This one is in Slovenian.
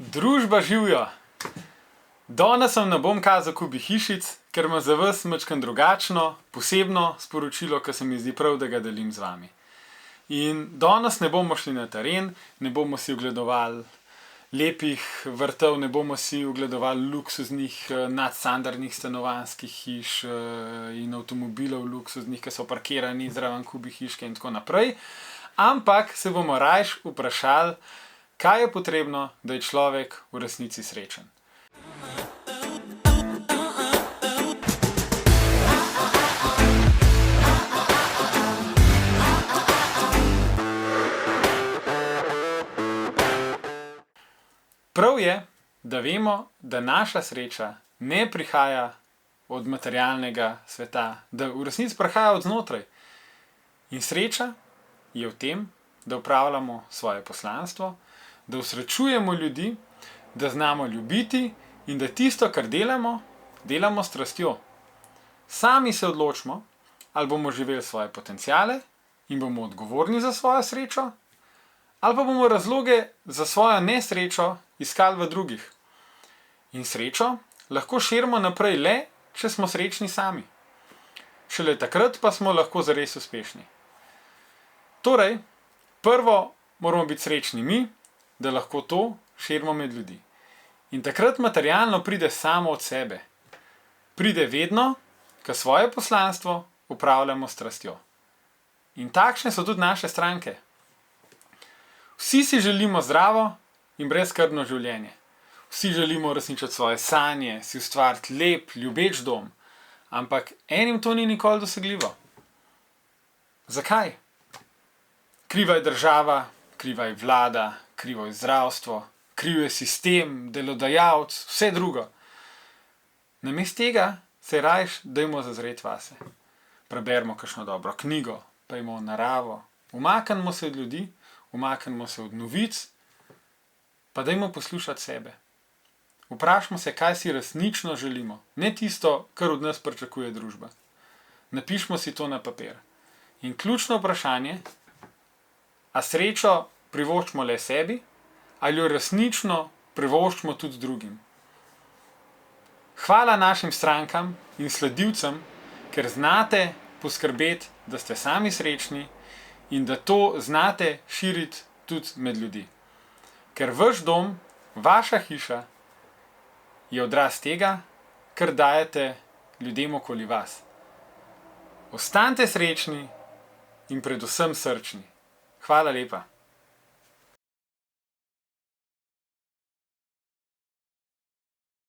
Družba živijo. Danes vam ne bom kazal kubi hišic, ker imam za vas majčkeno drugačno, posebno sporočilo, ki se mi zdi prav, da ga delim z vami. In danes ne bomo šli na teren, ne bomo si ogledovali lepih vrtov, ne bomo si ogledovali luksuznih, nadstandardnih stanovanjskih hiš in avtomobilov luksuznih, ki so parkirani zraven kubi hiške in tako naprej. Ampak se bomo rajš vprašali, kaj je potrebno, da je človek v resnici srečen. Prav je, da vemo, da naša sreča ne prihaja od materialnega sveta, da v resnici prihaja od znotraj. In sreča je v tem, da opravljamo svoje poslanstvo, da osrečujemo ljudi, da znamo ljubiti in da tisto, kar delamo, delamo s strastjo. Sami se odločimo, ali bomo živeli svoje potenciale in bomo odgovorni za svojo srečo, ali pa bomo razloge za svojo nesrečo iskali v drugih. In srečo lahko širimo naprej le, če smo srečni sami. Šele takrat pa smo lahko zares uspešni. Torej, prvo moramo biti srečni mi, da lahko to širimo med ljudi. In takrat materialno pride samo od sebe. Pride vedno, ko svoje poslanstvo upravljamo s strastjo. In takšne so tudi naše stranke. Vsi si želimo zdravo in brezskrbno življenje. Vsi želimo uresničiti svoje sanje, si ustvariti lep, ljubeč dom. Ampak enim to ni nikoli dosegljivo. Zakaj? Kriva je država, kriva je vlada, krivo je zdravstvo, kriv je sistem, delodajalec, vse drugo. Namesto tega se rajš dajmo zazreti vase. Preberimo kakšno dobro knjigo, pojdimo v naravo, umaknimo se od ljudi, umaknimo se od novic, pa dajmo poslušati sebe. Vprašamo se, kaj si resnično želimo, ne tisto, kar od nas pričakuje družba. Napišimo si to na papir. In ključno vprašanje, a srečo privoščimo le sebi, ali jo resnično privoščimo tudi drugim. Hvala našim strankam in sledilcem, ker znate poskrbeti, da ste sami srečni in da to znate širiti tudi med ljudi. Ker vaš dom, vaša hiša je odraz tega, kar dajete ljudem okoli vas. Ostanite srečni in predvsem srčni. Hvala lepa.